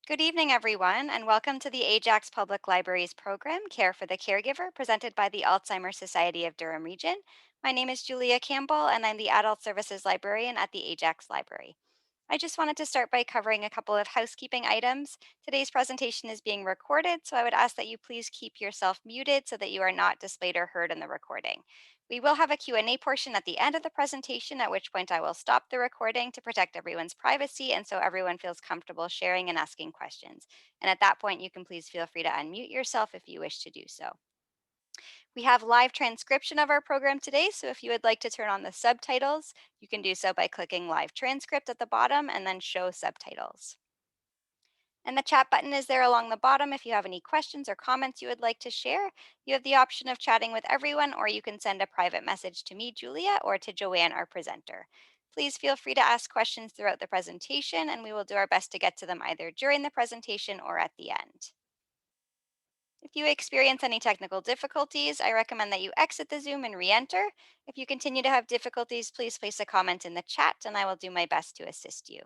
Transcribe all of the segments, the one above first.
Good evening, everyone, and welcome to the Ajax Public Library's program, Care for the Caregiver, presented by the Alzheimer Society of Durham Region. My name is Julia Campbell, and I'm the Adult Services Librarian at the Ajax Library. I just wanted to start by covering a couple of housekeeping items. Today's presentation is being recorded, so I would ask that you please keep yourself muted so that you are not displayed or heard in the recording. We will have a Q&A portion at the end of the presentation, at which point I will stop the recording to protect everyone's privacy and so everyone feels comfortable sharing and asking questions. And at that point, you can please feel free to unmute yourself if you wish to do so. We have live transcription of our program today, so if you would like to turn on the subtitles, you can do so by clicking live transcript at the bottom and then show subtitles. And the chat button is there along the bottom if you have any questions or comments you would like to share. You have the option of chatting with everyone, or you can send a private message to me, Julia, or to Joanne, our presenter. Please feel free to ask questions throughout the presentation, and we will do our best to get to them either during the presentation or at the end. If you experience any technical difficulties, I recommend that you exit the Zoom and re-enter. If you continue to have difficulties, please place a comment in the chat, and I will do my best to assist you.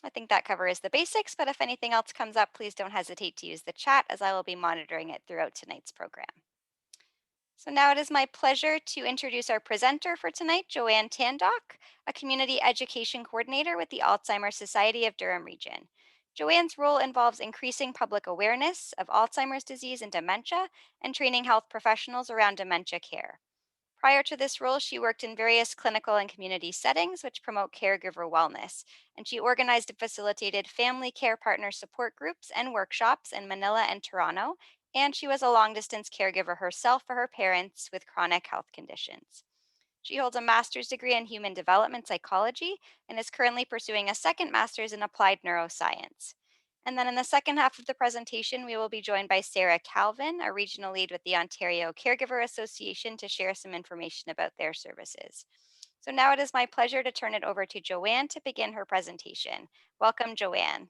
I think that covers the basics, but if anything else comes up, please don't hesitate to use the chat as I will be monitoring it throughout tonight's program. So now it is my pleasure to introduce our presenter for tonight, Joanne Tandoc, a community education coordinator with the Alzheimer Society of Durham Region. Joanne's role involves increasing public awareness of Alzheimer's disease and dementia and training health professionals around dementia care. Prior to this role, she worked in various clinical and community settings which promote caregiver wellness, and she organized and facilitated family care partner support groups and workshops in Manila and Toronto, and she was a long-distance caregiver herself for her parents with chronic health conditions. She holds a master's degree in human development psychology and is currently pursuing a second master's in applied neuroscience. And then in the second half of the presentation, we will be joined by Sarah Calvin, a regional lead with the Ontario Caregiver Association, to share some information about their services. So now it is my pleasure to turn it over to Joanne to begin her presentation. Welcome, Joanne.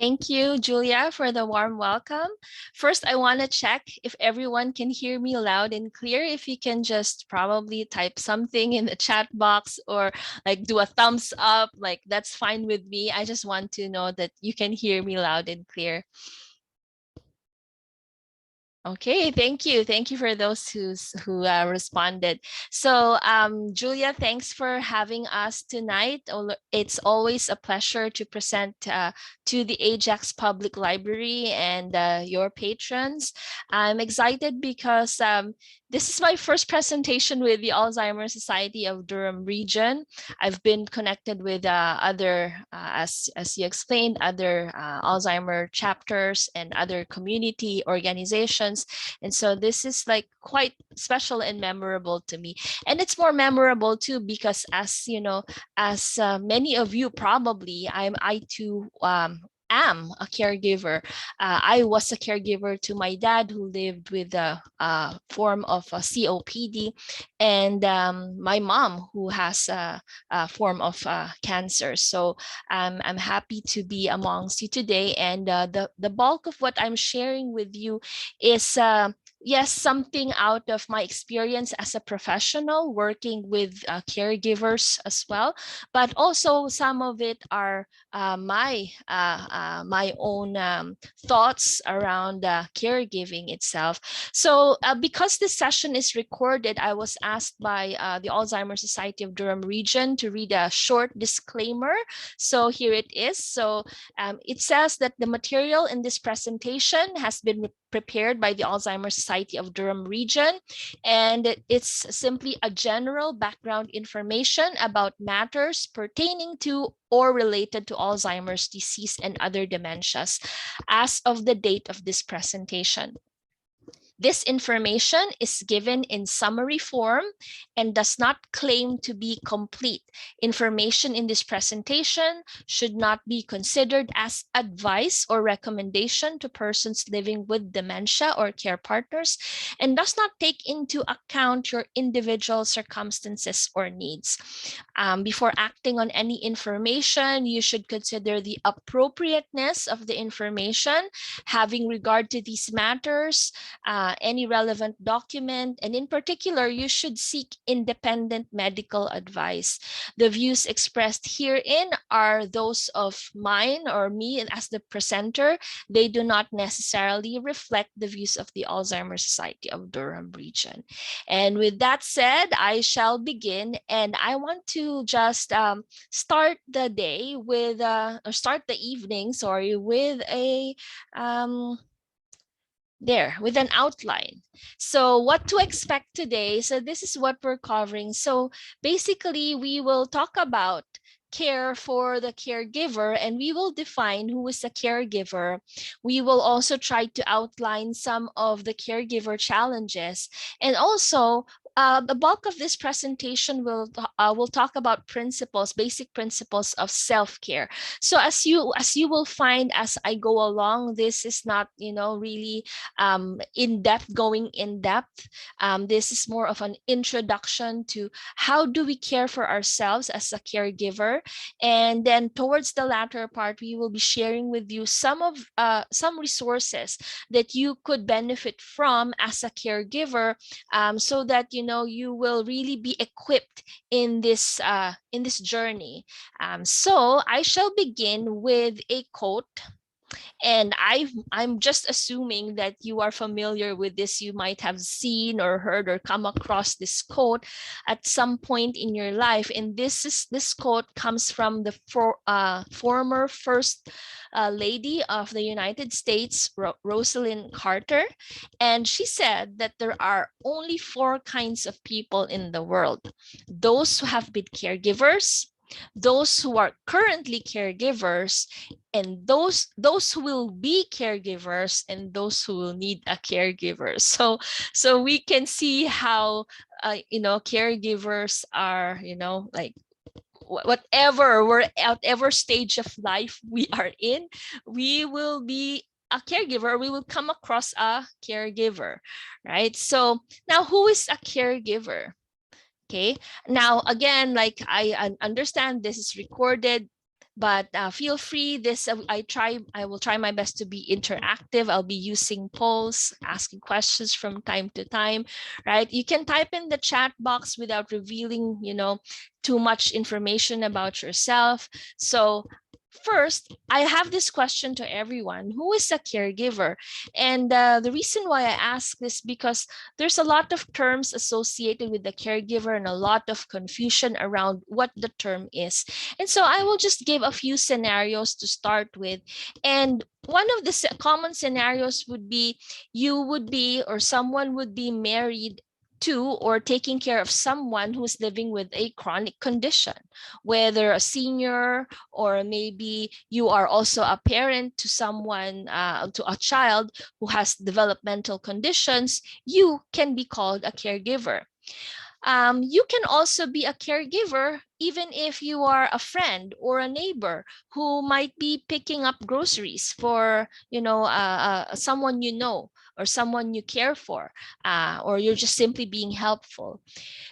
Thank you, Julia, for the warm welcome. First, I want to check if everyone can hear me loud and clear. If you can just probably type something in the chat box or like do a thumbs up, like that's fine with me. I just want to know that you can hear me loud and clear. Okay, thank you. Thank you for those who responded. So Julia, thanks for having us tonight. It's always a pleasure to present to the Ajax Public Library and your patrons. I'm excited because this is my first presentation with the Alzheimer Society of Durham Region. I've been connected with other, as you explained, other Alzheimer chapters and other community organizations. And so this is like quite special and memorable to me. And it's more memorable too, because as you know, as many of you probably, I too am a caregiver. I was a caregiver to my dad who lived with a form of COPD, and my mom who has a form of cancer. So I'm happy to be amongst you today, and the bulk of what I'm sharing with you is yes, something out of my experience as a professional working with caregivers as well, but also some of it are my own thoughts around caregiving itself. So because this session is recorded, I was asked by the Alzheimer Society of Durham Region to read a short disclaimer. So here it is. So it says that the material in this presentation has been prepared by the Alzheimer Society of Durham Region, and it's simply a general background information about matters pertaining to or related to Alzheimer's disease and other dementias as of the date of this presentation. This information is given in summary form and does not claim to be complete. Information in this presentation should not be considered as advice or recommendation to persons living with dementia or care partners, and does not take into account your individual circumstances or needs. Before acting on any information, you should consider the appropriateness of the information, having regard to these matters, any relevant document, and in particular, you should seek independent medical advice. The views expressed herein are those of mine or me as the presenter. They do not necessarily reflect the views of the Alzheimer's Society of Durham region. And with that said, I shall begin, and I want to just start the day with, or start the evening, sorry, with with an outline. So what to expect today. So this is what we're covering. So basically, we will talk about care for the caregiver, and we will define who is a caregiver. We will also try to outline some of the caregiver challenges, and also the bulk of this presentation will talk about principles, basic principles of self-care. So as you will find as I go along, this is not really going in depth. This is more of an introduction to how do we care for ourselves as a caregiver, and then towards the latter part, we will be sharing with you some resources that you could benefit from as a caregiver, so that you will really be equipped in this journey. So I shall begin with a quote, and I'm just assuming that you are familiar with this. You might have seen or heard or come across this quote at some point in your life. And this quote comes from the former first lady of the United States, Rosalind Carter. And she said that there are only four kinds of people in the world: those who have been caregivers, those who are currently caregivers, and those who will be caregivers, and those who will need a caregiver. So we can see how caregivers are, like, whatever stage of life we are in, we will be a caregiver, we will come across a caregiver, right? So now, who is a caregiver? Okay, now again, like, I understand this is recorded, but feel free. I will try my best to be interactive. I'll be using polls, asking questions from time to time, right? You can type in the chat box without revealing, too much information about yourself. So first, I have this question to everyone: who is a caregiver? And the reason why I ask this, because there's a lot of terms associated with the caregiver and a lot of confusion around what the term is. And so I will just give a few scenarios to start with. And one of the common scenarios would be, you would be, or someone would be, married to or taking care of someone who's living with a chronic condition, whether a senior, or maybe you are also a parent to someone, to a child who has developmental conditions. You can be called a caregiver. You can also be a caregiver even if you are a friend or a neighbor who might be picking up groceries for someone or someone you care for, or you're just simply being helpful.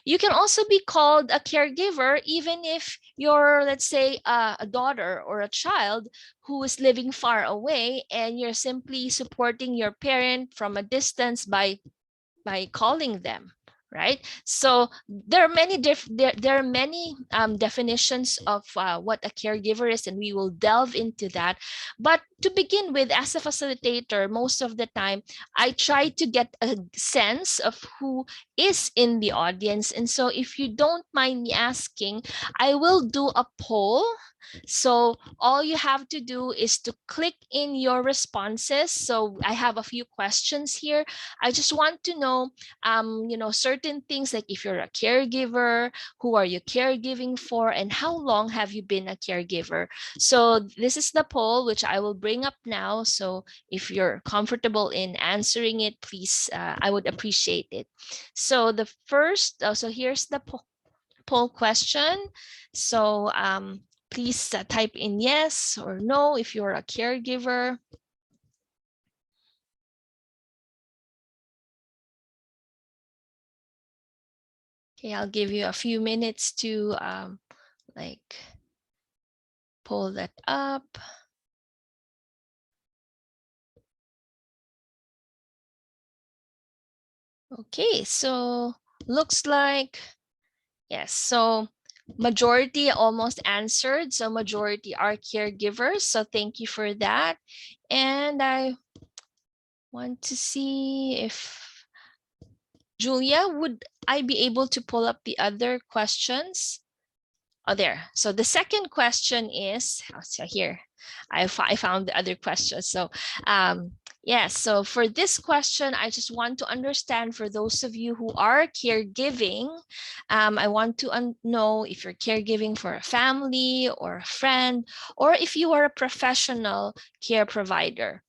You can also be called a caregiver even if you're, let's say, a daughter or a child who is living far away, and you're simply supporting your parent from a distance by calling them, right? So there are many definitions of what a caregiver is, and we will delve into that. But to begin with, as a facilitator, most of the time I try to get a sense of who is in the audience. And so if you don't mind me asking, I will do a poll. So all you have to do is to click in your responses. So I have a few questions here. I just want to know, certain things, like if you're a caregiver, who are you caregiving for, and how long have you been a caregiver? So this is the poll, which I will bring up now. So if you're comfortable in answering it, please, I would appreciate it. So the first, so here's the poll question. So please type in yes or no if you're a caregiver. Okay, I'll give you a few minutes to pull that up. Okay, so looks like, yes, so majority almost answered. So majority are caregivers. So thank you for that. And I want to see if Julia, would I be able to pull up the other questions? Oh, there. So the second question is, so here, I found the other question. So yes, so for this question, I just want to understand, for those of you who are caregiving, I want to know if you're caregiving for a family or a friend, or if you are a professional care provider.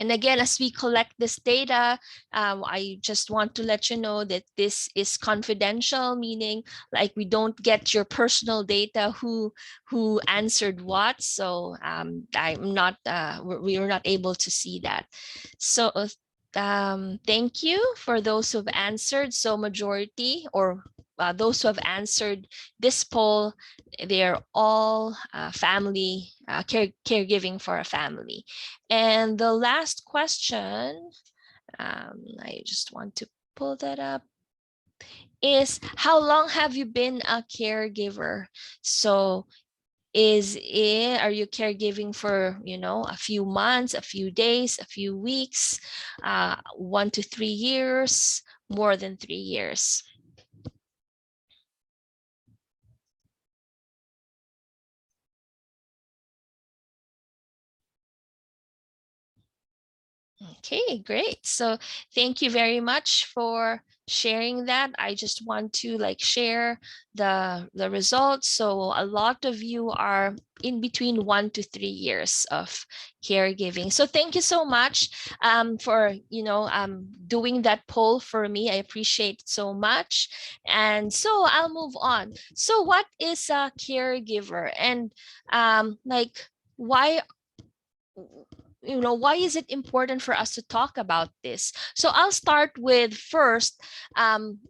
And again, as we collect this data, I just want to let you know that this is confidential, meaning like we don't get your personal data, who answered what. So I'm not, we are not able to see that. So thank you for those who've answered. So majority, or those who have answered this poll, they're all family, caregiving for a family. And the last question, I just want to pull that up, is how long have you been a caregiver? So are you caregiving for, a few months, a few days, a few weeks, 1 to 3 years, more than 3 years? Okay, great. So thank you very much for sharing that. I just want to share the results. So a lot of you are in between 1 to 3 years of caregiving. So thank you so much for doing that poll for me. I appreciate it so much. And so I'll move on. So what is a caregiver, and why why is it important for us to talk about this? So I'll start with first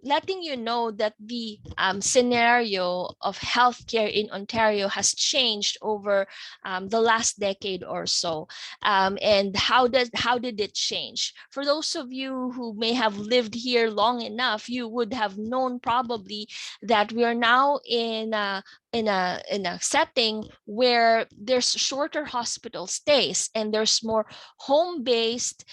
letting you know that the scenario of healthcare in Ontario has changed over the last decade or so. And how did it change? For those of you who may have lived here long enough, you would have known probably that we are now in a setting where there's shorter hospital stays, and there's more home-based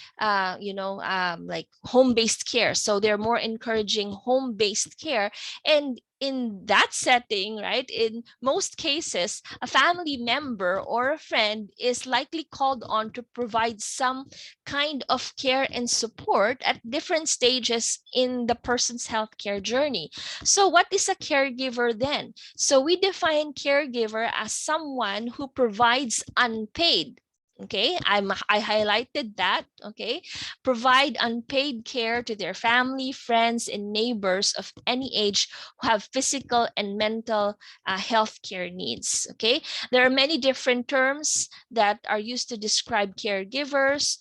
home-based care. So they're more encouraging home-based care. And in that setting, right, in most cases, a family member or a friend is likely called on to provide some kind of care and support at different stages in the person's healthcare journey. So what is a caregiver then? So we define caregiver as someone who provides unpaid. Okay, I highlighted that. Okay, provide unpaid care to their family, friends, and neighbors of any age who have physical and mental health care needs. Okay, there are many different terms that are used to describe caregivers.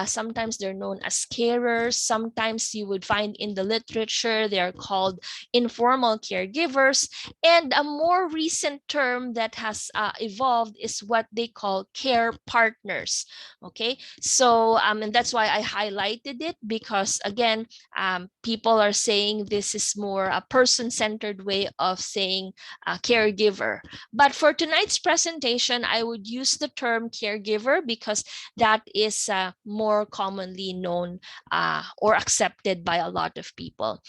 Sometimes they're known as carers. Sometimes you would find in the literature they are called informal caregivers. And a more recent term that has evolved is what they call care partners. Okay, so and that's why I highlighted it, because again, people are saying this is more a person-centered way of saying caregiver. But for tonight's presentation, I would use the term caregiver because that is more commonly known or accepted by a lot of people.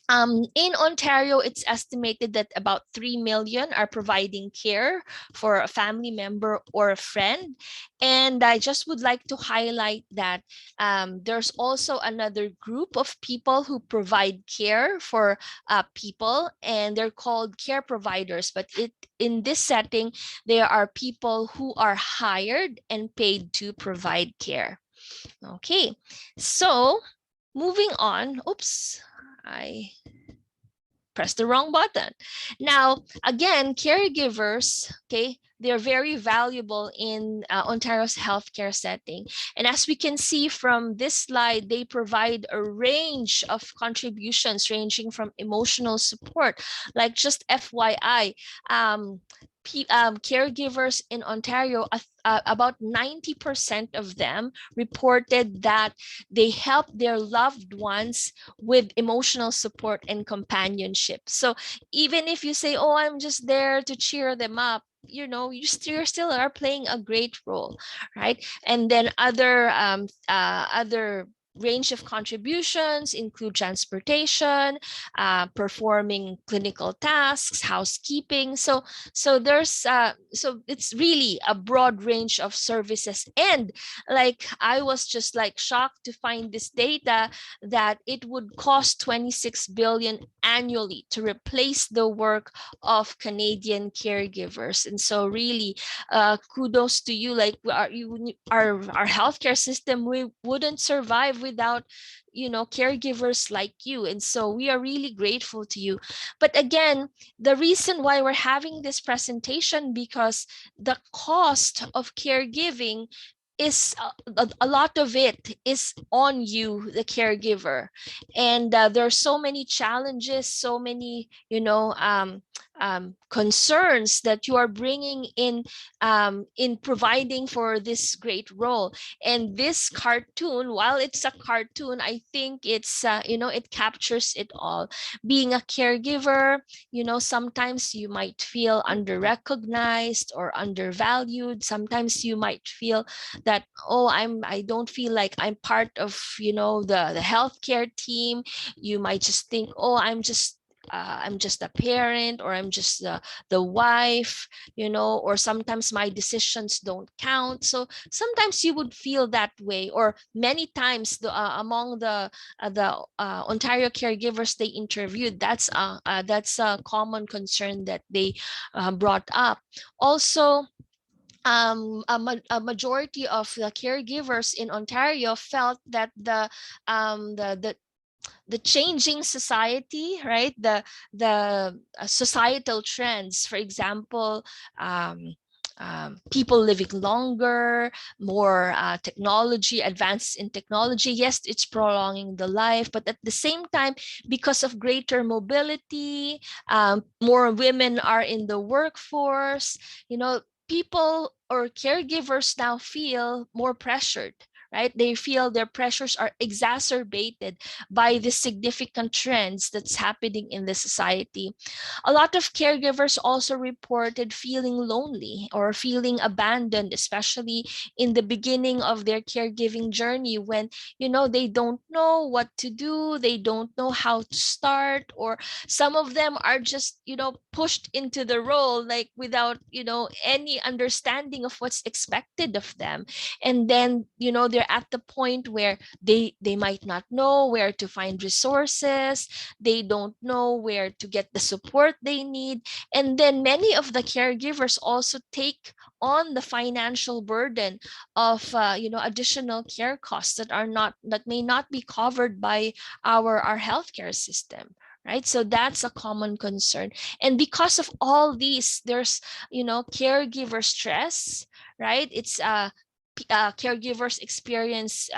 In Ontario, it's estimated that about 3 million are providing care for a family member or a friend. And I just would like to highlight that there's also another group of people who provide care for people, and they're called care providers. But in this setting, there are people who are hired and paid to provide care. Okay, so moving on. Oops, I press the wrong button. Now, again, caregivers, okay, they're very valuable in Ontario's healthcare setting. And as we can see from this slide, they provide a range of contributions ranging from emotional support, like just FYI, caregivers in Ontario, about 90% of them reported that they help their loved ones with emotional support and companionship. So even if you say, oh, I'm just there to cheer them up, you still are playing a great role, right? And then other range of contributions include transportation, performing clinical tasks, housekeeping. So it's really a broad range of services. And like, I was just like shocked to find this data that it would cost 26 billion annually to replace the work of Canadian caregivers. And so really, kudos to you. Like, our healthcare system, we wouldn't survive without caregivers like you. And so we are really grateful to you. But again, the reason why we're having this presentation, because the cost of caregiving is a lot of it is on you, the caregiver. And there are so many challenges, so many concerns that you are bringing in providing for this great role. And this cartoon, while it's a cartoon, I think it captures it all. Being a caregiver, sometimes you might feel under recognized or undervalued. Sometimes you might feel that, oh, I don't feel like I'm part of the healthcare team. You might just think, oh, I'm just a parent, or I'm just the wife, or sometimes my decisions don't count. So sometimes you would feel that way. Or many times, among the Ontario caregivers they interviewed, that's a common concern that they brought up. Also, a majority of the caregivers in Ontario felt that the changing society, right? The societal trends, for example, um, people living longer, more technology, advances in technology. Yes, it's prolonging the life, but at the same time, because of greater mobility, more women are in the workforce. People or caregivers now feel more pressured, right? They feel their pressures are exacerbated by the significant trends that's happening in the society. A lot of caregivers also reported feeling lonely or feeling abandoned, especially in the beginning of their caregiving journey, when they don't know what to do, they don't know how to start, or some of them are just pushed into the role, like, without any understanding of what's expected of them. And then they're at the point where they might not know where to find resources, they don't know where to get the support they need. And then many of the caregivers also take on the financial burden of additional care costs that may not be covered by our healthcare system, right? So that's a common concern. And because of all these, there's caregiver stress, right? It's caregivers experience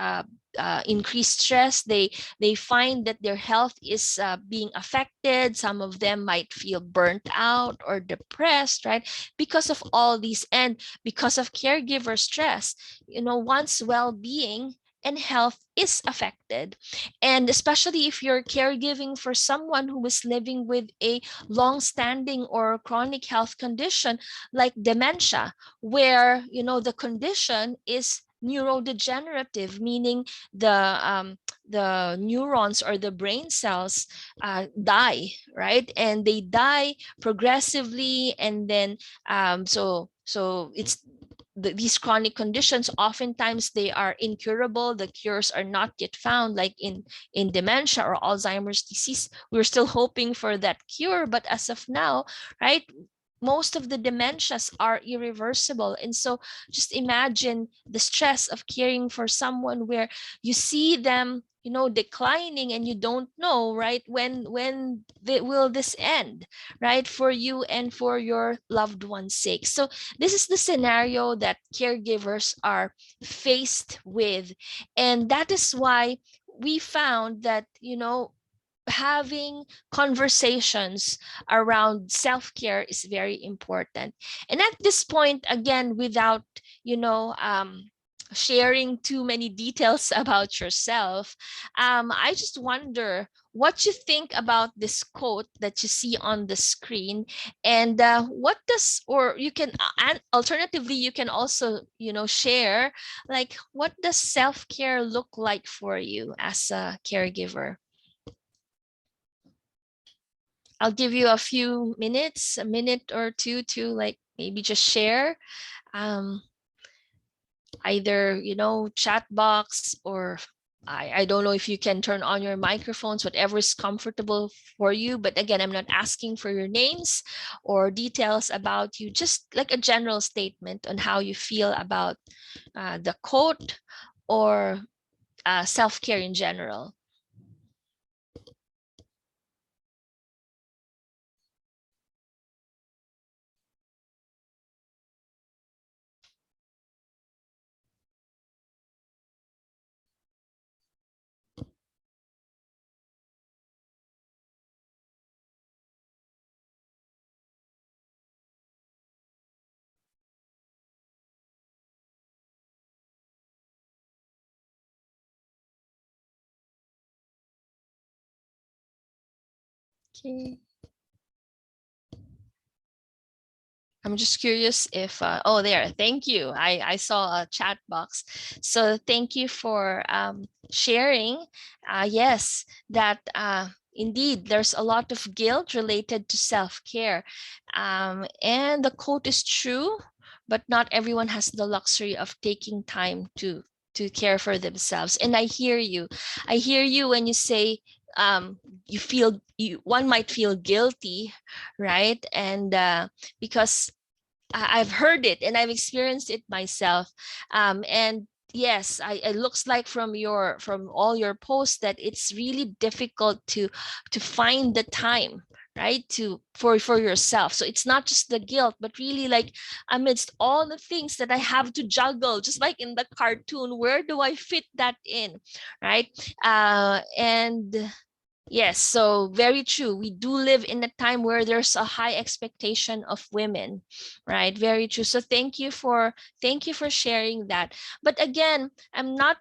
increased stress. They find that their health is being affected. Some of them might feel burnt out or depressed, right? Because of all these, and because of caregiver stress, one's well-being and health is affected. And especially if you're caregiving for someone who is living with a long-standing or chronic health condition like dementia, where the condition is neurodegenerative, meaning the neurons or the brain cells die, right? And they die progressively. And then it's these chronic conditions, oftentimes they are incurable. The cures are not yet found, like in dementia or Alzheimer's disease. We're still hoping for that cure, but as of now, right, most of the dementias are irreversible. And so just imagine the stress of caring for someone where you see them declining, and you don't know, right, will this end, right, for you and for your loved one's sake. So this is the scenario that caregivers are faced with. And that is why we found that having conversations around self-care is very important. And at this point, again, without, sharing too many details about yourself, I just wonder what you think about this quote that you see on the screen, and what does, or you can, and alternatively, you can also, share, like, what does self-care look like for you as a caregiver? I'll give you a few minutes, a minute or two, to like maybe just share, um, either, chat box, or I don't know if you can turn on your microphones, whatever is comfortable for you. But again, I'm not asking for your names or details about you, just like a general statement on how you feel about the quote, or self-care in general. Okay. I'm just curious if, oh, there, thank you. I saw a chat box. So thank you for sharing. Yes, that indeed, there's a lot of guilt related to self-care. And the quote is true, but not everyone has the luxury of taking time to care for themselves. And I hear you. I hear you when you say, you feel, one might feel guilty, right? And because I've heard it and I've experienced it myself. And yes, it looks like from all your posts that it's really difficult to find the time, right, to for yourself. So it's not just the guilt, but really, like, amidst all the things that I have to juggle, just like in the cartoon, where do I fit that in, right? And yes, so very true. We do live in a time where there's a high expectation of women, right? Very true. So thank you for sharing that. But again, I'm not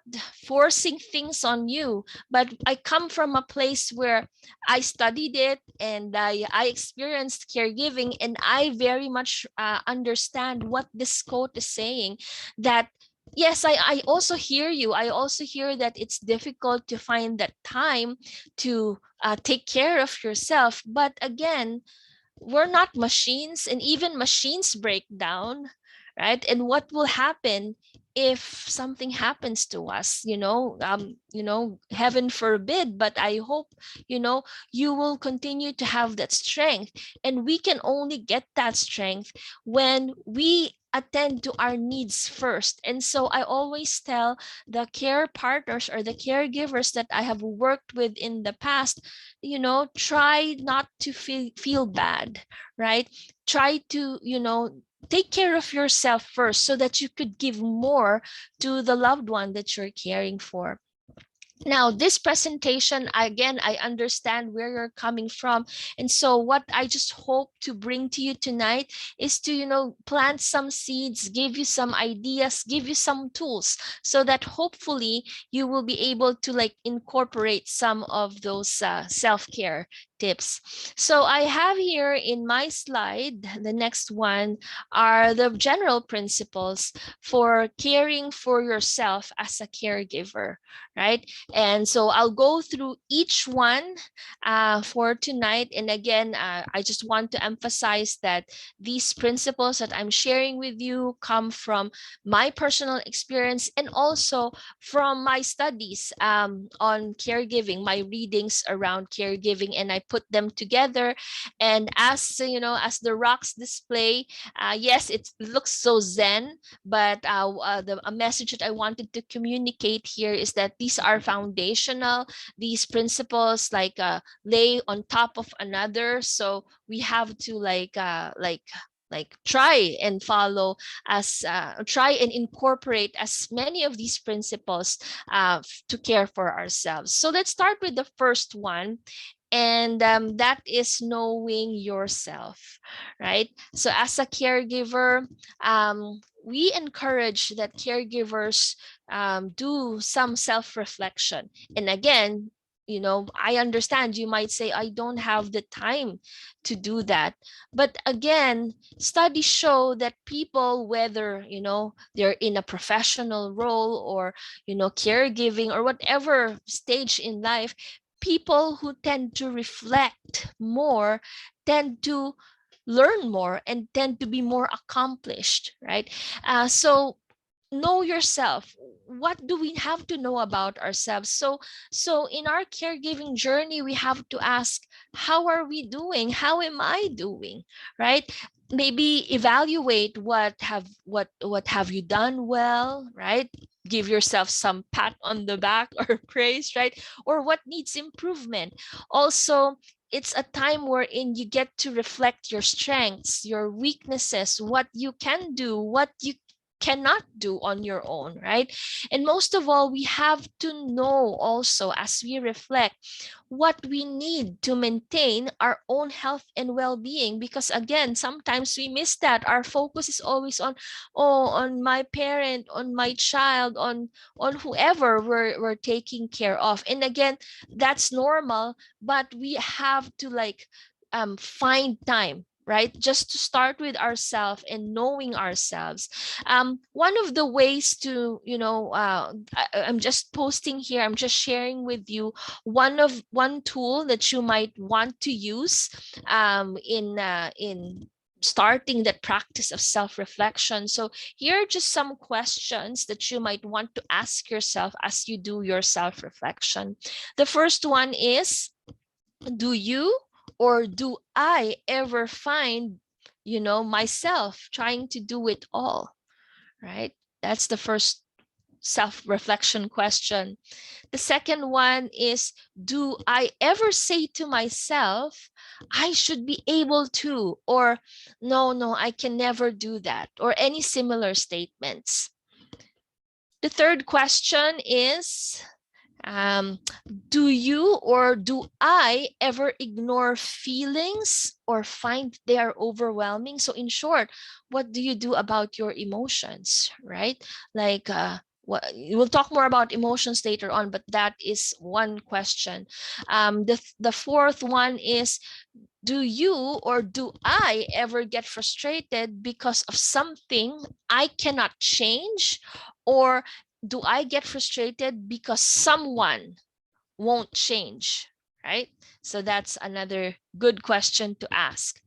forcing things on you, but I come from a place where I studied it, and I experienced caregiving, and I very much understand what this quote is saying, that yes, I also hear you. I also hear that it's difficult to find that time to take care of yourself. But again, we're not machines, and even machines break down, right? And what will happen if something happens to us, heaven forbid, but I hope, you will continue to have that strength. And we can only get that strength when we attend to our needs first. And so I always tell the care partners or the caregivers that I have worked with in the past, try not to feel bad, right? Try to, take care of yourself first, so that you could give more to the loved one that you're caring for. Now, this presentation, again, I understand where you're coming from. And so what I just hope to bring to you tonight is to, plant some seeds, give you some ideas, give you some tools, so that hopefully you will be able to like incorporate some of those self-care tips. So I have here in my slide, the next one, are the general principles for caring for yourself as a caregiver, right? And so I'll go through each one for tonight. And again, I just want to emphasize that these principles that I'm sharing with you come from my personal experience, and also from my studies on caregiving, my readings around caregiving, and I put them together. And as as the rocks display, yes, it looks so zen, but a message that I wanted to communicate here is that these are foundational. These principles lay on top of another, so we have to like try and follow try and incorporate as many of these principles to care for ourselves. So let's start with the first one, and that is knowing yourself, right? So as a caregiver, we encourage that caregivers do some self-reflection. And again, I understand you might say, I don't have the time to do that. But again, studies show that people, whether, they're in a professional role or, caregiving or whatever stage in life, people who tend to reflect more tend to learn more and tend to be more accomplished, right? So know yourself. What do we have to know about ourselves? So in our caregiving journey, we have to ask, how are we doing? How am I doing? Right? Maybe evaluate what have you done well, right? Give yourself some pat on the back or praise, right? Or what needs improvement. Also, it's a time wherein you get to reflect your strengths, your weaknesses, what you can do, what you cannot do on your own, right? And most of all, we have to know also, as we reflect, what we need to maintain our own health and well-being, because again, sometimes we miss that. Our focus is always on, on my parent, on my child, on whoever we're taking care of. And again, that's normal, but we have to find time, right? Just to start with ourselves and knowing ourselves. One of the ways to, I'm just posting here, I'm just sharing with you one tool that you might want to use in starting that practice of self-reflection. So here are just some questions that you might want to ask yourself as you do your self-reflection. The first one is, do you or do I ever find, myself trying to do it all, right? That's the first self-reflection question. The second one is, do I ever say to myself, I should be able to, or no, I can never do that, or any similar statements. The third question is, do you or do I ever ignore feelings or find they are overwhelming? So in short, what do you do about your emotions, right? Like, we'll talk more about emotions later on, but that is one question. The fourth one is, do you or do I ever get frustrated because of something I cannot change? Or do I get frustrated because someone won't change, right? So that's another good question to ask.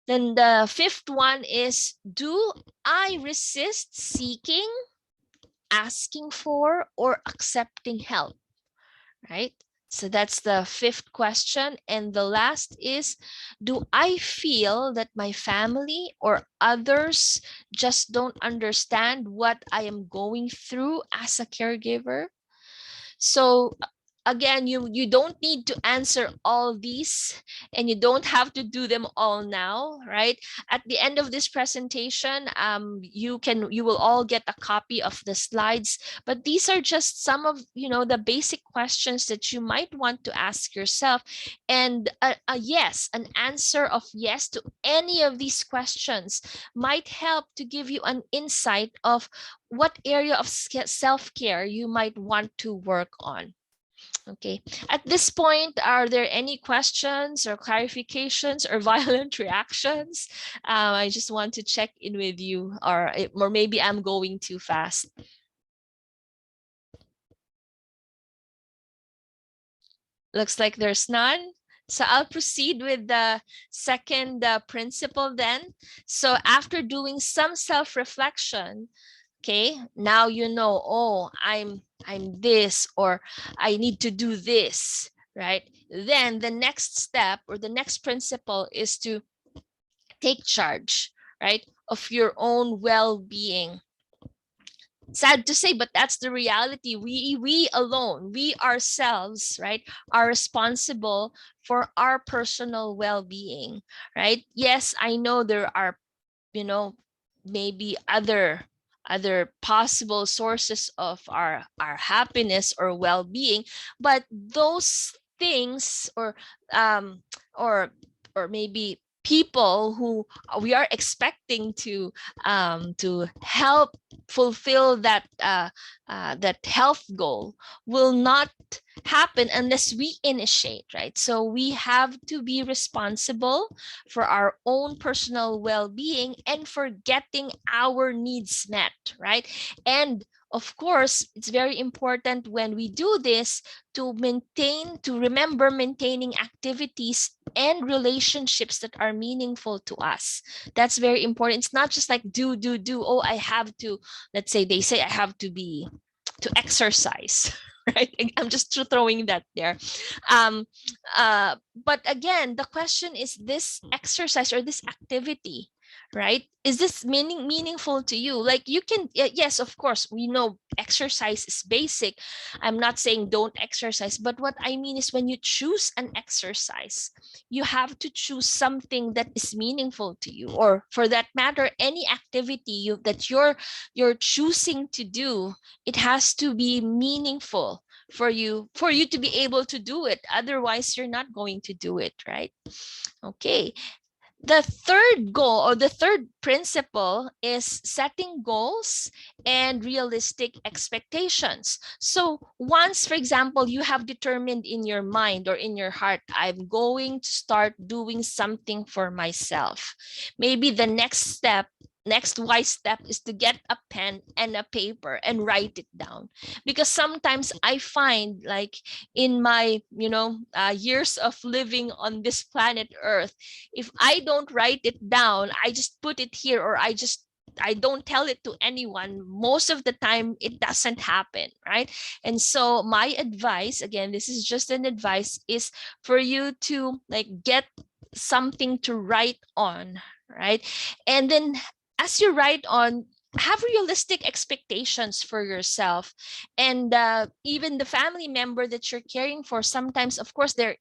Then the fifth one is, do I resist seeking, asking for, or accepting help, right? So that's the fifth question. And the last is, do I feel that my family or others just don't understand what I am going through as a caregiver? So again, you don't need to answer all these, and you don't have to do them all now, right? At the end of this presentation, you will all get a copy of the slides, but these are just some of the basic questions that you might want to ask yourself. And an answer of yes to any of these questions might help to give you an insight of what area of self-care you might want to work on. Okay. At this point, are there any questions or clarifications or violent reactions? I just want to check in with you, or maybe I'm going too fast. Looks like there's none. So I'll proceed with the second principle then. So after doing some self-reflection, okay, now I'm this, or I need to do this, right? Then the next step or the next principle is to take charge, right, of your own well-being. sad to say, but that's the reality. We alone, we ourselves, right, are responsible for our personal well-being, right? Yes, I know there are, you know, maybe other possible sources of our happiness or well-being, but those things, um or or maybe people who we are expecting to help fulfill that health goal will not happen unless we initiate, right? So we have to be responsible for our own personal well-being and for getting our needs met, right? And of course, it's very important when we do this to remember maintaining activities and relationships that are meaningful to us. That's very important. It's not just like do. Oh, I have to, let's say they say I have to exercise, right? I'm just throwing that there. Um, but again, the question is, this exercise or this activity, right, is this meaningful to you? Like, you can, yes, of course, we know exercise is basic. I'm not saying don't exercise, but what I mean is, when you choose an exercise, you have to choose something that is meaningful to you, or for that matter, any activity that you're choosing to do, it has to be meaningful for you to be able to do it. Otherwise, you're not going to do it, right? Okay. The third goal, or the third principle, is setting goals and realistic expectations. So once, for example, you have determined in your mind or in your heart, I'm going to start doing something for myself, maybe the next wise step is to get a pen and a paper and write it down. Because sometimes I find, like, in my years of living on this planet Earth, if I don't write it down, I just put it here, or I don't tell it to anyone, most of the time it doesn't happen, right? And so my advice, again, this is just an advice, is for you to, like, get something to write on, right? And then, as you write on, have realistic expectations for yourself, and even the family member that you're caring for. Sometimes, of course, they're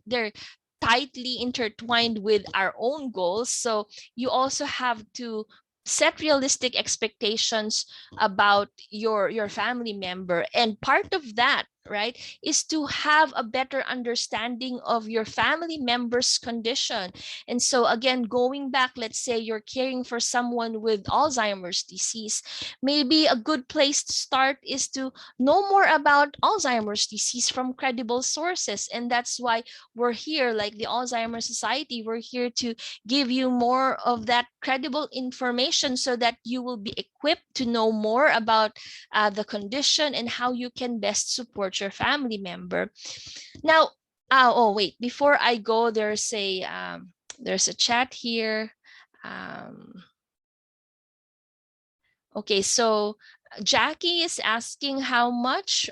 tightly intertwined with our own goals. So you also have to set realistic expectations about your family member. And part of that, right, is to have a better understanding of your family member's condition. And so, again, going back, let's say you're caring for someone with Alzheimer's disease, maybe a good place to start is to know more about Alzheimer's disease from credible sources. And that's why we're here, like the Alzheimer's Society, we're here to give you more of that credible information, so that you will be equipped to know more about the condition and how you can best support your family member. Now, oh wait, before I go, there's a chat here. Okay, so Jackie is asking how much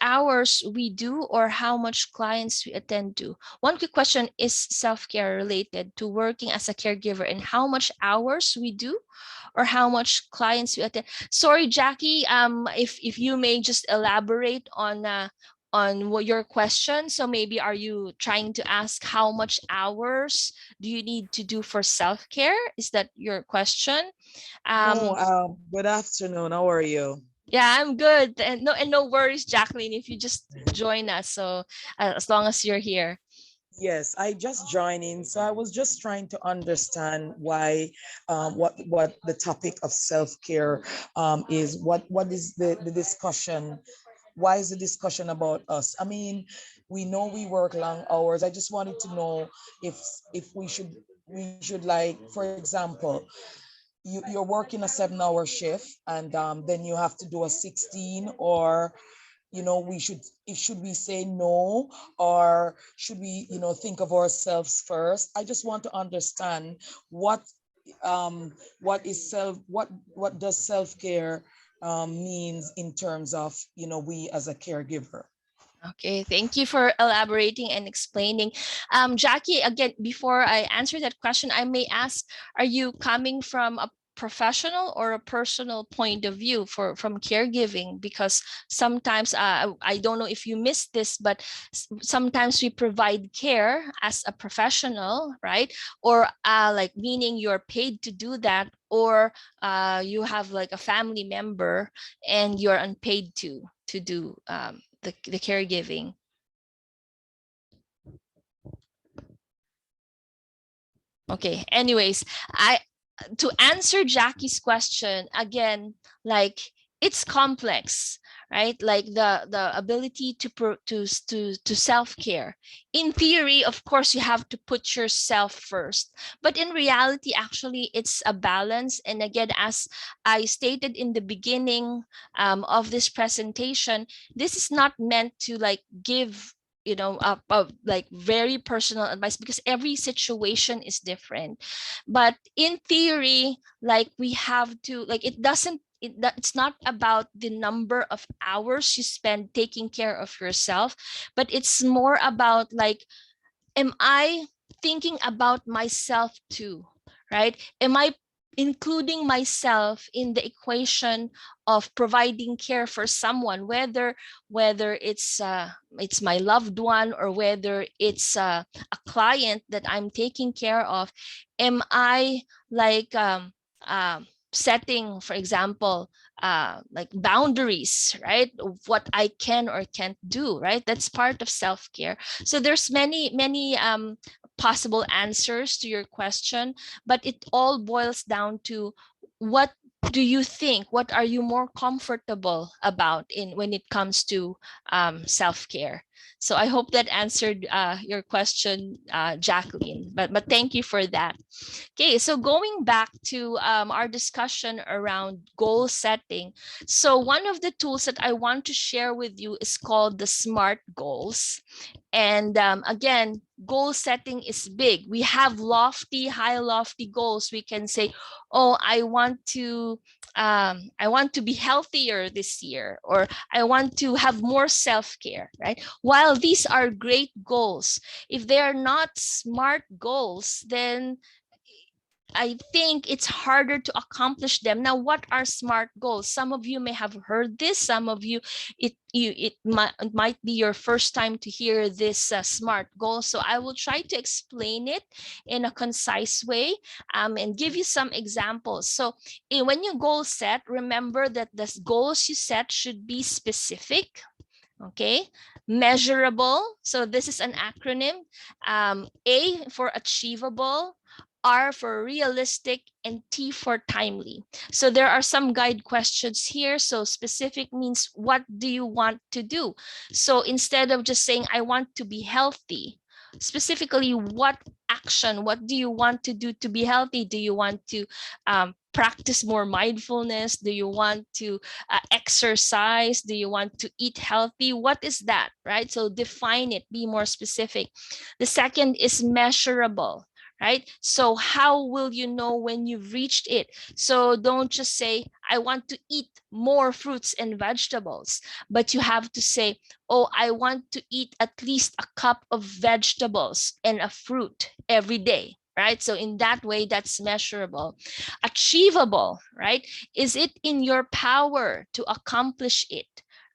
hours we do, or how much clients we attend to. One quick question is self-care related to working as a caregiver, and how much hours we do, or how much clients we attend. Sorry, Jackie, if you may just elaborate on what your question. So maybe, are you trying to ask how much hours do you need to do for self-care? Is that your question? No, Um, good afternoon. How are you? yeah, I'm good. And no worries, Jacqueline, if you just join us. So as long as you're here. Yes, I just joined in, so I was just trying to understand why, what the topic of self care is. What is the discussion? Why is the discussion about us? I mean, we know we work long hours. I just wanted to know if if we should, like, for example, you're working a 7 hour shift, and then you have to do a 16, or should we say no, or should we think of ourselves first? I just want to understand what what is self what does self-care means in terms of we as a caregiver. Okay, thank you for elaborating and explaining. Jackie, again, before I answer that question, I may ask, are you coming from professional or a personal point of view from caregiving, because sometimes I don't know if you missed this, but sometimes we provide care as a professional, right? Or like meaning you're paid to do that, or you have like a family member and you're unpaid to do the caregiving. Okay, anyways, to answer Jackie's question again, like it's complex, right? Like the ability to self-care. In theory, of course, you have to put yourself first, but in reality, actually, it's a balance. And again, as I stated in the beginning of this presentation, this is not meant to like give like very personal advice, because every situation is different. But in theory, like we have to, like it's not about the number of hours you spend taking care of yourself, but it's more about like, am I thinking about myself too, right? Am I including myself in the equation of providing care for someone, whether it's my loved one, or whether it's a client that I'm taking care of? Am I like setting, for example, like boundaries, right, of what I can or can't do, right? That's part of self-care. So there's many possible answers to your question, but it all boils down to, what do you think, what are you more comfortable about in when it comes to self-care? So I hope that answered your question, Jacqueline, but thank you for that. Okay, so going back to our discussion around goal setting. So one of the tools that I want to share with you is called the SMART goals. And again, goal setting is big. We have high lofty goals. We can say, oh, I want to be healthier this year, or I want to have more self-care, right? While these are great goals, if they are not SMART goals, then I think it's harder to accomplish them. Now, what are SMART goals? Some of you may have heard this. Some of you, it might be your first time to hear this SMART goal. So I will try to explain it in a concise way and give you some examples. So when you goal set, remember that the goals you set should be specific. Okay, measurable. So this is an acronym. A for achievable, R for realistic, and T for timely. So there are some guide questions here. So specific means, what do you want to do? So instead of just saying, I want to be healthy, specifically, what action, what do you want to do to be healthy? Do you want to practice more mindfulness? Do you want to exercise? Do you want to eat healthy? What is that, right? So define it, be more specific. The second is measurable, right? So how will you know when you've reached it? So don't just say, I want to eat more fruits and vegetables, but you have to say, oh, I want to eat at least a cup of vegetables and a fruit every day, right? So in that way, that's measurable. Achievable, right? Is it in your power to accomplish it?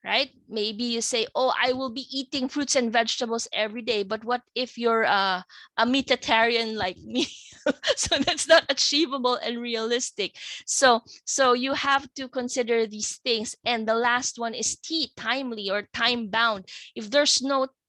Right? Maybe you say, oh, I will be eating fruits and vegetables every day, but what if you're a meatitarian like me? So that's not achievable and realistic. So you have to consider these things. And the last one is timely or time bound. If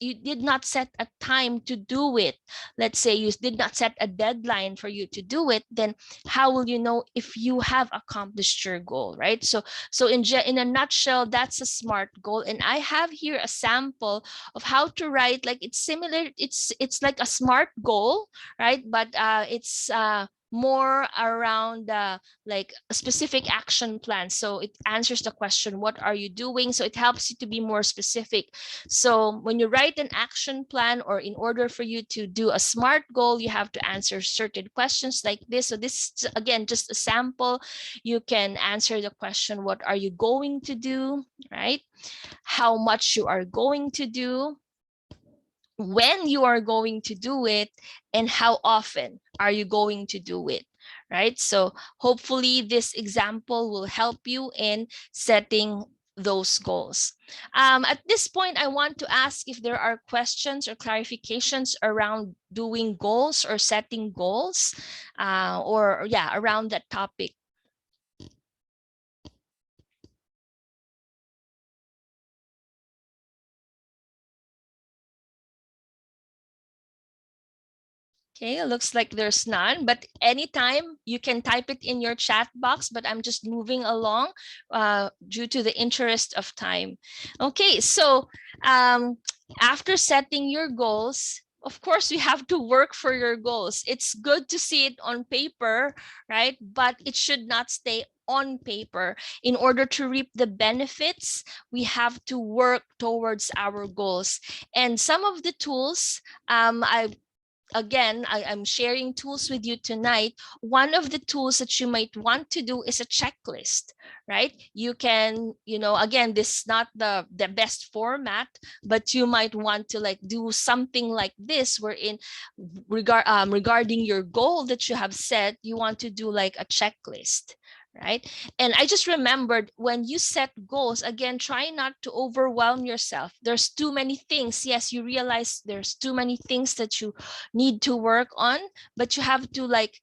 you did not set a time to do it, let's say you did not set a deadline for you to do it, then how will you know if you have accomplished your goal, right? So in a nutshell, that's a SMART goal. And I have here a sample of how to write, like it's similar, it's like a SMART goal, right? But it's more around like a specific action plan. So it answers the question, what are you doing? So it helps you to be more specific. So when you write an action plan, or in order for you to do a SMART goal, you have to answer certain questions like this. So this is, again, just a sample. You can answer the question, what are you going to do, right? How much you are going to do, when you are going to do it, and how often are you going to do it. right? So hopefully this example will help you in setting those goals. At this point, I want to ask if there are questions or clarifications around doing goals or setting goals, or yeah, around that topic. Okay, it looks like there's none, but anytime you can type it in your chat box, but I'm just moving along due to the interest of time. Okay, so after setting your goals, of course, you have to work for your goals. It's good to see it on paper, right? But it should not stay on paper. In order to reap the benefits, we have to work towards our goals. And some of the tools, I'm sharing tools with you tonight. One of the tools that you might want to do is a checklist, right? You can, again, this is not the best format, but you might want to like do something like this, wherein regarding your goal that you have set, you want to do like a checklist, right? And I just remembered, when you set goals, again, try not to overwhelm yourself. There's too many things. Yes, you realize there's too many things that you need to work on, but you have to like,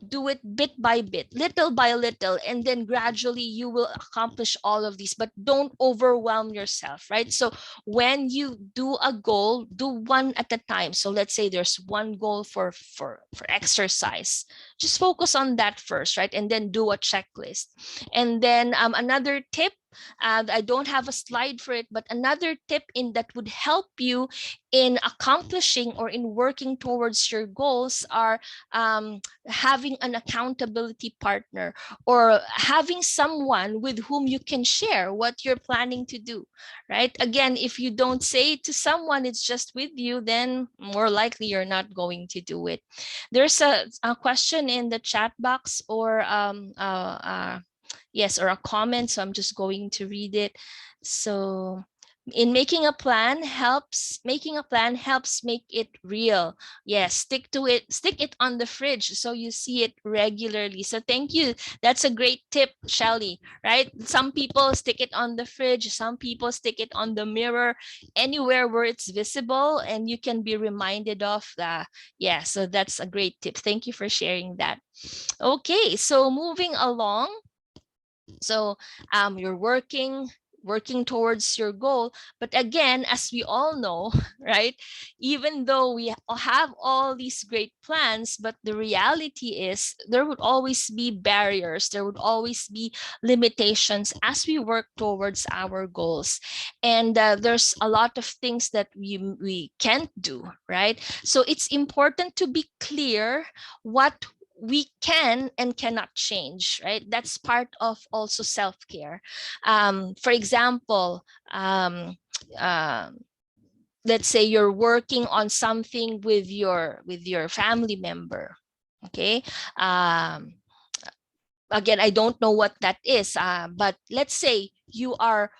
do it bit by bit, little by little, and then gradually you will accomplish all of these. But don't overwhelm yourself, right? So when you do a goal, do one at a time. So let's say there's one goal for exercise, just focus on that first, right? And then do a checklist. And then another tip, I don't have a slide for it, but another tip in that would help you in accomplishing or in working towards your goals are having an accountability partner, or having someone with whom you can share what you're planning to do, right? Again, if you don't say it to someone, it's just with you, then more likely you're not going to do it. There's a question in the chat box, or yes, or a comment, so I'm just going to read it. So, in making a plan helps make it real. Yes, stick to it, stick it on the fridge so you see it regularly. So thank you. That's a great tip, Shelly, right? Some people stick it on the fridge, some people stick it on the mirror, anywhere where it's visible and you can be reminded of that. Yeah, so that's a great tip. Thank you for sharing that. Okay, so moving along. So you're working towards your goal, but again, as we all know, right, even though we have all these great plans, but the reality is there would always be barriers, there would always be limitations as we work towards our goals. And there's a lot of things that we can't do, right? So it's important to be clear what we can and cannot change, right? That's part of also self-care. For example, uh, let's say you're working on something with your family member. Okay. Again, I don't know what that is, but let's say you are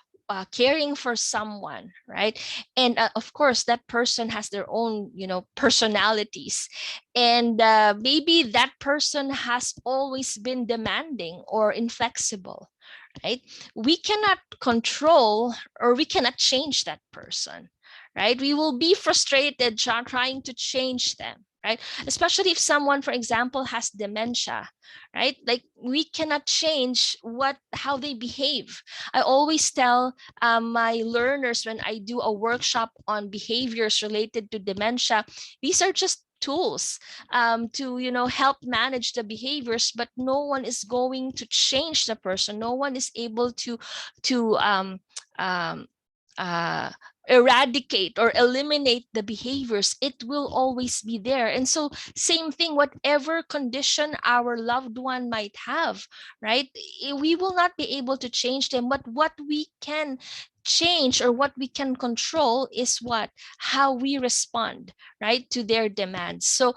caring for someone, right? And of course, that person has their own, personalities, and maybe that person has always been demanding or inflexible, right? We cannot control or we cannot change that person, right? We will be frustrated trying to change them, right? Especially if someone, for example, has dementia, right? Like, we cannot change how they behave. I always tell my learners when I do a workshop on behaviors related to dementia, these are just tools to help manage the behaviors, but no one is going to change the person. No one is able to um, uh, eradicate or eliminate the behaviors. It will always be there. And so same thing, whatever condition our loved one might have, right, we will not be able to change them, but what we can change or what we can control is what, how we respond, right, to their demands. So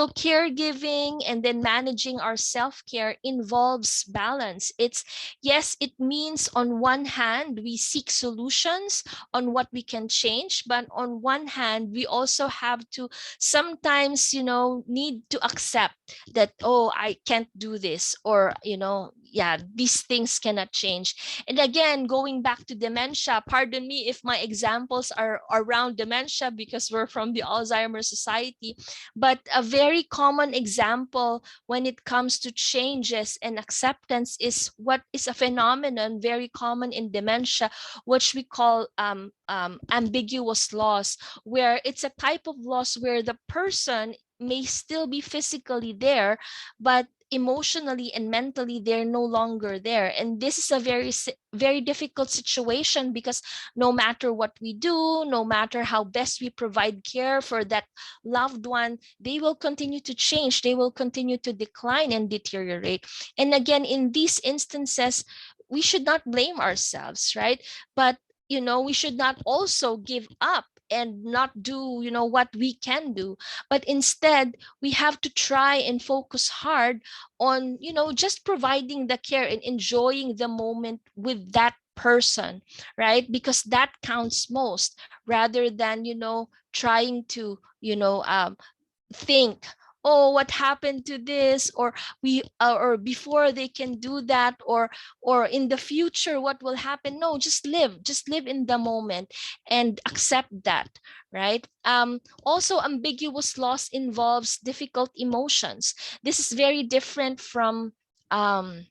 caregiving and then managing our self-care involves balance. It's, yes, it means on one hand we seek solutions on what we can change, but on one hand we also have to sometimes, need to accept that, oh, I can't do this, or, yeah, these things cannot change. And again, going back to dementia, pardon me if my examples are around dementia because we're from the Alzheimer Society, but a very common example when it comes to changes and acceptance is what is a phenomenon very common in dementia, which we call ambiguous loss, where it's a type of loss where the person may still be physically there, but emotionally and mentally they're no longer there. And this is a very difficult situation because no matter what we do, no matter how best we provide care for that loved one, they will continue to change, they will continue to decline and deteriorate. And again, in these instances, we should not blame ourselves, right? But we should not also give up and not do what we can do, but instead we have to try and focus hard on just providing the care and enjoying the moment with that person, right? Because that counts most, rather than trying to think, oh, what happened to this, or we or before they can do that, or in the future what will happen. No, just live in the moment and accept that, right? Also, ambiguous loss involves difficult emotions. This is very different um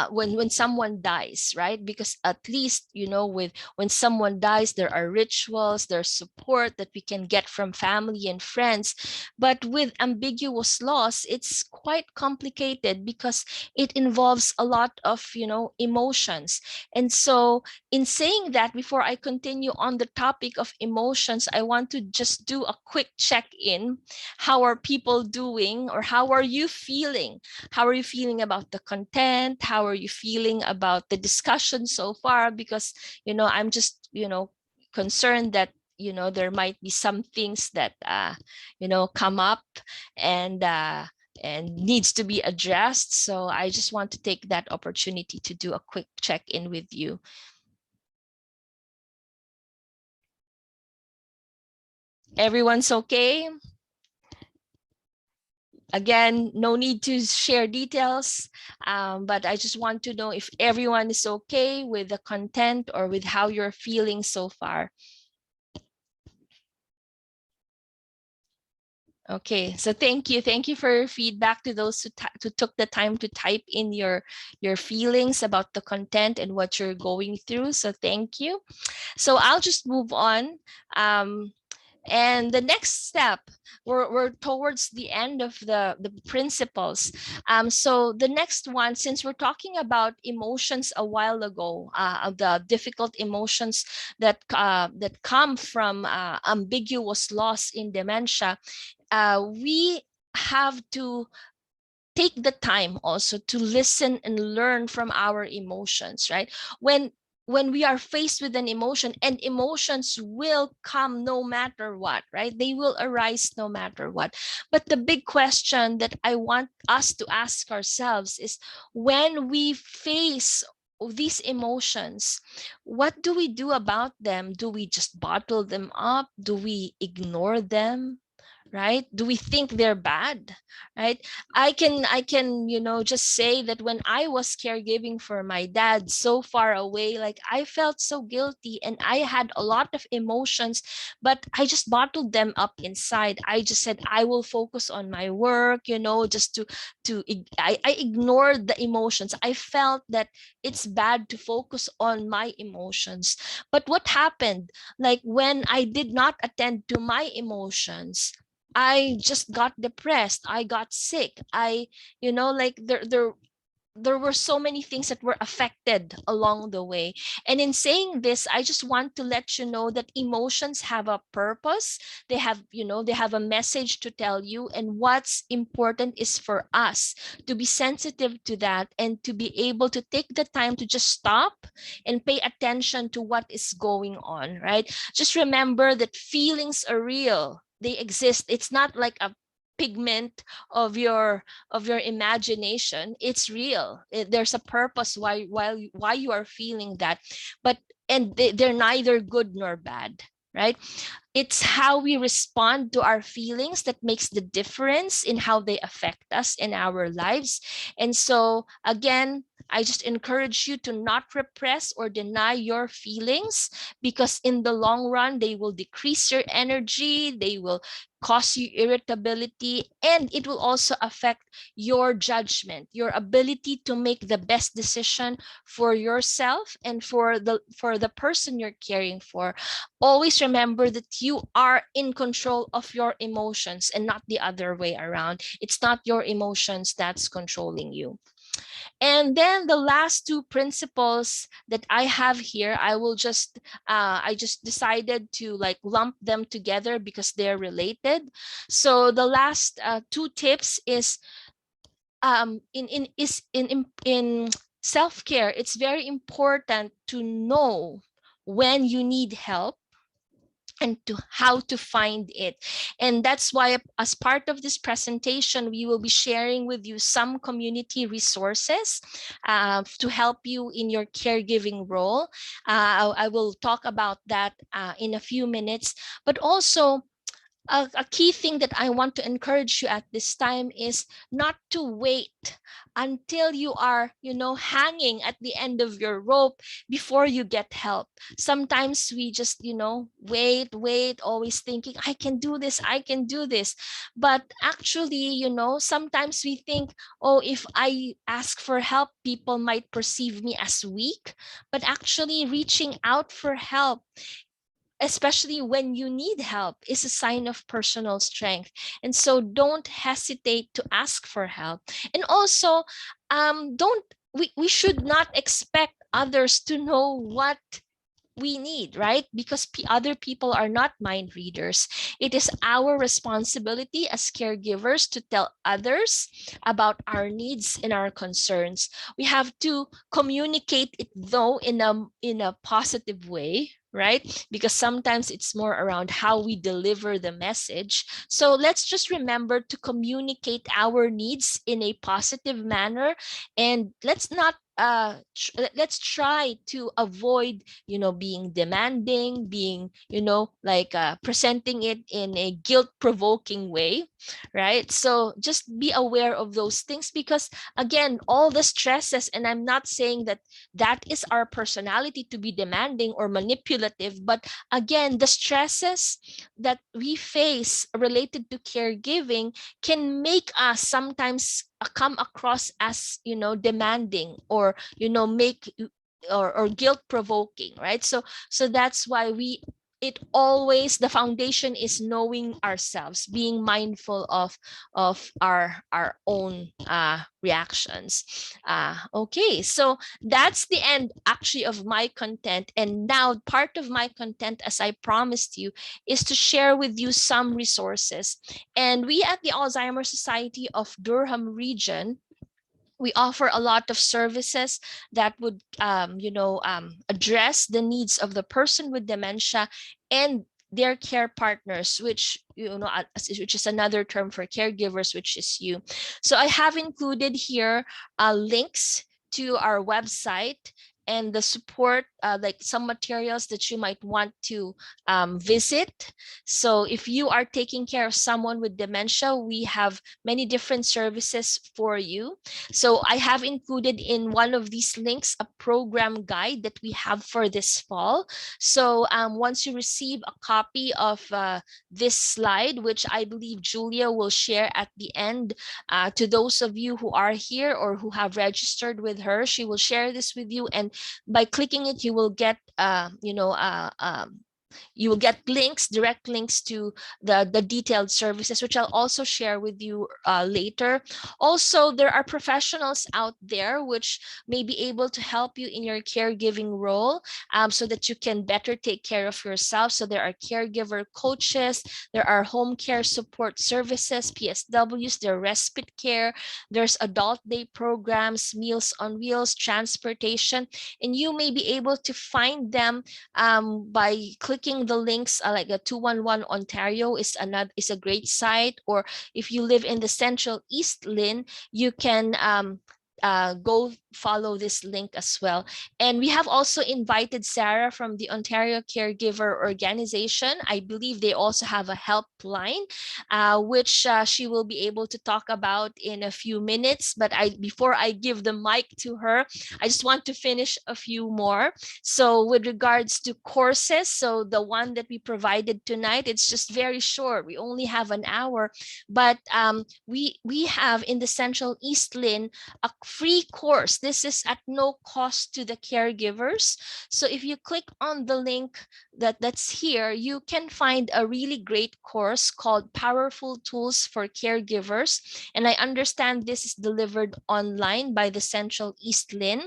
when someone dies, right? Because at least with when someone dies, there are rituals, there's support that we can get from family and friends. But with ambiguous loss, it's quite complicated because it involves a lot of emotions. And so in saying that, before I continue on the topic of emotions, I want to just do a quick check-in. How are people doing, or how are you feeling? How are you feeling about the content? How are you feeling about the discussion so far? Because I'm just concerned that there might be some things that come up and needs to be addressed. So I just want to take that opportunity to do a quick check-in with you. Everyone's okay? Again, no need to share details, but I just want to know if everyone is okay with the content or with how you're feeling so far. Okay, so thank you. Thank you for your feedback, to those who took the time to type in your feelings about the content and what you're going through. So thank you. So I'll just move on. And the next step, we're towards the end of the principles. So the next one, since we're talking about emotions a while ago, of the difficult emotions that come from ambiguous loss in dementia, we have to take the time also to listen and learn from our emotions, right? When we are faced with an emotion, and emotions will come no matter what, right? They will arise no matter what. But the big question that I want us to ask ourselves is, when we face these emotions, what do we do about them? Do we just bottle them up? Do we ignore them? Right? Do we think they're bad? Right? I can just say that when I was caregiving for my dad so far away, like, I felt so guilty and I had a lot of emotions, but I just bottled them up inside. I just said I will focus on my work, just I ignored the emotions. I felt that it's bad to focus on my emotions. But what happened, like, when I did not attend to my emotions, I just got depressed. I got sick. Like, there there were so many things that were affected along the way. And in saying this, I just want to let you know that emotions have a purpose. They have, they have a message to tell you. And what's important is for us to be sensitive to that and to be able to take the time to just stop and pay attention to what is going on, right? Just remember that feelings are real. They exist. It's not like a pigment of your imagination. It's real. There's a purpose why you are feeling that. But and they're neither good nor bad, right? It's how we respond to our feelings that makes the difference in how they affect us in our lives. And so again, I just encourage you to not repress or deny your feelings, because in the long run, they will decrease your energy, they will cause you irritability, and it will also affect your judgment, your ability to make the best decision for yourself and for the person you're caring for. Always remember that you are in control of your emotions and not the other way around. It's not your emotions that's controlling you. And then the last two principles that I have here, I just decided to like lump them together because they're related. So the last two tips is in self-care. It's very important to know when you need help and to how to find it. And that's why as part of this presentation, we will be sharing with you some community resources to help you in your caregiving role. I will talk about that in a few minutes, but also a key thing that I want to encourage you at this time is not to wait until you are, hanging at the end of your rope before you get help. Sometimes we just, wait, always thinking, I can do this, I can do this. But actually, sometimes we think, oh, if I ask for help, people might perceive me as weak. But actually, reaching out for help, especially when you need help, is a sign of personal strength. And so don't hesitate to ask for help. And also, don't we should not expect others to know what we need, right? Because other people are not mind readers. It is our responsibility as caregivers to tell others about our needs and our concerns. We have to communicate it, though, in a positive way, right? Because sometimes it's more around how we deliver the message. So let's just remember to communicate our needs in a positive manner, and let's try to avoid, being demanding, being, like presenting it in a guilt provoking way, right? So just be aware of those things, because again, all the stresses, and I'm not saying that that is our personality to be demanding or manipulative, but again, the stresses that we face related to caregiving can make us sometimes come across as, demanding, or, make or guilt provoking, right? So that's why it always, the foundation is knowing ourselves, being mindful of our own reactions. Okay, so that's the end actually of my content. And now part of my content, as I promised you, is to share with you some resources. And we at the Alzheimer Society of Durham region, we offer a lot of services that would address the needs of the person with dementia and their care partners, which which is another term for caregivers, which is you. So I have included here links to our website and the support, like some materials that you might want to visit. So if you are taking care of someone with dementia, we have many different services for you. So I have included in one of these links a program guide that we have for this fall. So once you receive a copy of this slide, which I believe Julia will share at the end, to those of you who are here or who have registered with her, she will share this with you. And by clicking it, you will get you will get links, direct links to the detailed services, which I'll also share with you later. Also, there are professionals out there which may be able to help you in your caregiving role, so that you can better take care of yourself. So there are caregiver coaches, there are home care support services, PSWs, there are respite care, there's adult day programs, Meals on Wheels, transportation, and you may be able to find them by clicking the links, like the 211 Ontario is a great site, or if you live in the Central East Lynn, you can go follow this link as well. And we have also invited Sarah from the Ontario Caregiver Organization. I believe they also have a helpline, which she will be able to talk about in a few minutes. But before I give the mic to her, I just want to finish a few more. So with regards to courses, so the one that we provided tonight, it's just very short. We only have an hour, but we have in the Central East Lynn a free course. This is at no cost to the caregivers. So if you click on the link that's here, you can find a really great course called Powerful Tools for Caregivers. And I understand this is delivered online by the Central East Lynn.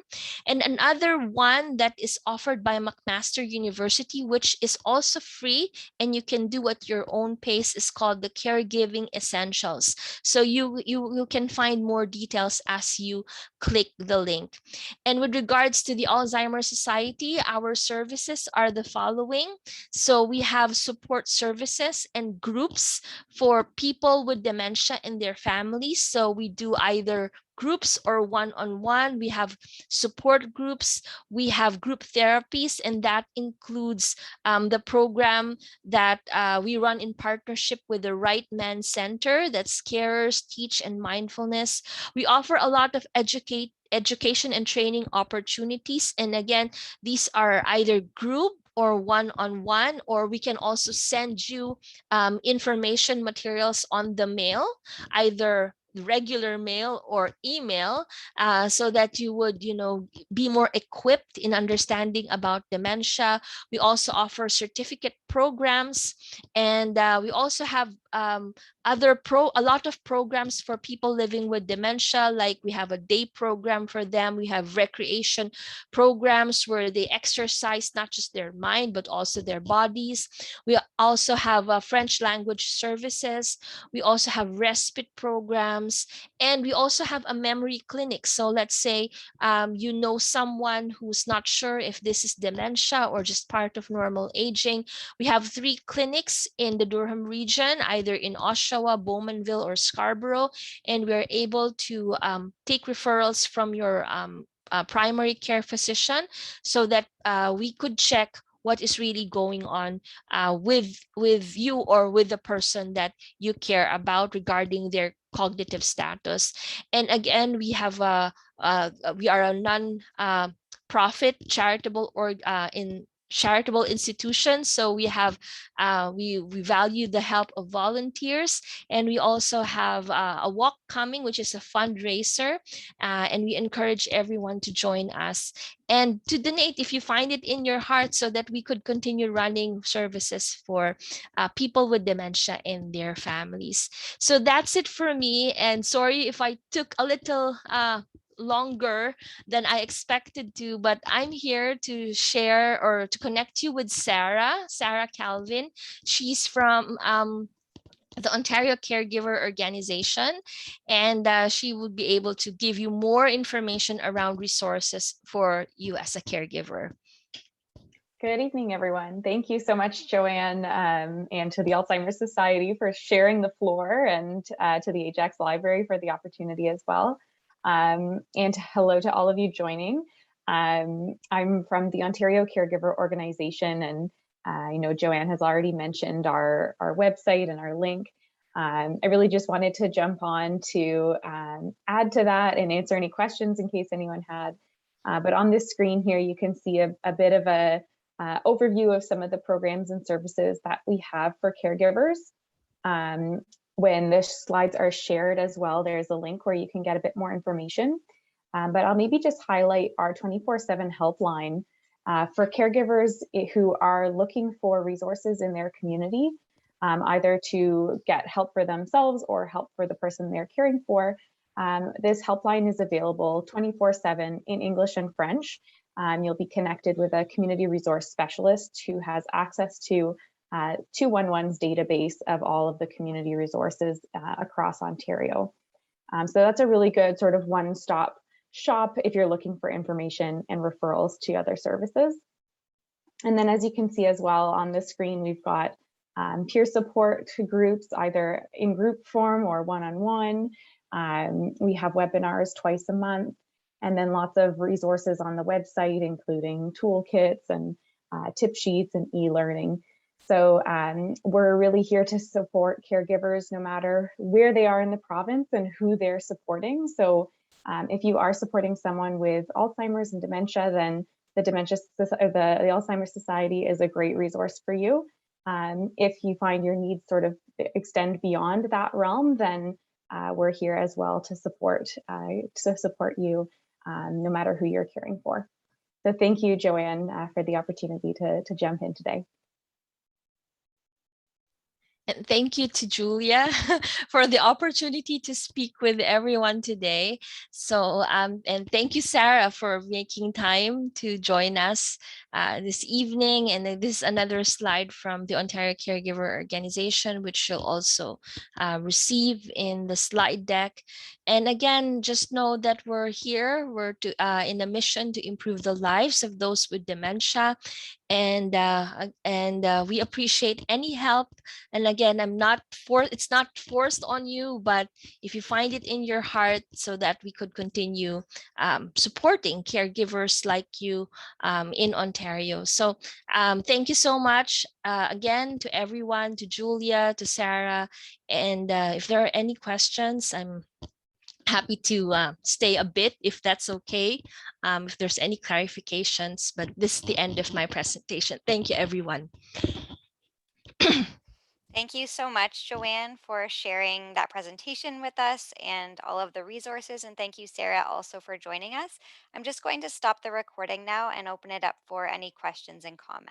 And another one that is offered by McMaster University, which is also free and you can do at your own pace, is called the Caregiving Essentials. So you can find more details as you click the link. And with regards to the Alzheimer Society, our services are the following. So we have support services and groups for people with dementia and their families. So we do either groups or one-on-one. We have support groups, we have group therapies, and that includes the program that we run in partnership with the Right Man Center, that's Carers, Teach, and Mindfulness. We offer a lot of education and training opportunities, and again, these are either group or one-on-one, or we can also send you information materials on the mail, either regular mail or email, so that you would be more equipped in understanding about dementia. We also offer certificate programs, and we also have a lot of programs for people living with dementia. Like we have a day program for them, we have recreation programs where they exercise not just their mind but also their bodies. We also have French language services, we also have respite programs, and we also have a memory clinic. So let's say someone who's not sure if this is dementia or just part of normal aging. We have 3 clinics in the Durham region, either in Oshawa, Bowmanville, or Scarborough, and we're able to take referrals from your primary care physician, so that we could check what is really going on with you or with the person that you care about regarding their cognitive status. And again, we are a non-profit charitable charitable institutions. So we have we value the help of volunteers, and we also have a walk coming, which is a fundraiser, and we encourage everyone to join us and to donate if you find it in your heart, so that we could continue running services for people with dementia and their families. So that's it for me, and sorry if I took a little longer than I expected to, but I'm here to share or to connect you with Sarah Calvin. She's from the Ontario Caregiver Organization, and she would be able to give you more information around resources for you as a caregiver. Good evening, everyone. Thank you so much, Joanne, and to the Alzheimer's Society for sharing the floor, and to the Ajax Library for the opportunity as well. And hello to all of you joining. I'm from the Ontario Caregiver Organization, and I know Joanne has already mentioned our website and our link. I really just wanted to jump on to add to that and answer any questions in case anyone had. But on this screen here, you can see a bit of a overview of some of the programs and services that we have for caregivers. When the slides are shared as well, there's a link where you can get a bit more information. But I'll maybe just highlight our 24/7 helpline, For caregivers who are looking for resources in their community, either to get help for themselves or help for the person they're caring for, this helpline is available 24/7 in English and French. You'll be connected with a community resource specialist who has access to 211's database of all of the community resources across Ontario. So that's a really good sort of one-stop shop if you're looking for information and referrals to other services. And then as you can see as well on the screen, we've got peer support groups, either in group form or one-on-one. We have webinars twice a month, and then lots of resources on the website, including toolkits and tip sheets and e-learning. So we're really here to support caregivers no matter where they are in the province and who they're supporting. So if you are supporting someone with Alzheimer's and dementia, then the Alzheimer's Society is a great resource for you. If you find your needs sort of extend beyond that realm, then we're here as well to support you no matter who you're caring for. So thank you, Joanne, for the opportunity to jump in today. And thank you to Julia for the opportunity to speak with everyone today. So, and thank you, Sarah, for making time to join us this evening. And this is another slide from the Ontario Caregiver Organization, which you'll also receive in the slide deck. And again, just know that we're here. We're in a mission to improve the lives of those with dementia. And we appreciate any help. And again, it's not forced on you, but if you find it in your heart, so that we could continue supporting caregivers like you in Ontario. So thank you so much again to everyone, to Julia, to Sarah. And if there are any questions, I'm happy to stay a bit if that's okay, if there's any clarifications, but this is the end of my presentation. Thank you, everyone. Thank you so much, Joanne, for sharing that presentation with us and all of the resources. And thank you, Sarah, also for joining us. I'm just going to stop the recording now and open it up for any questions and comments.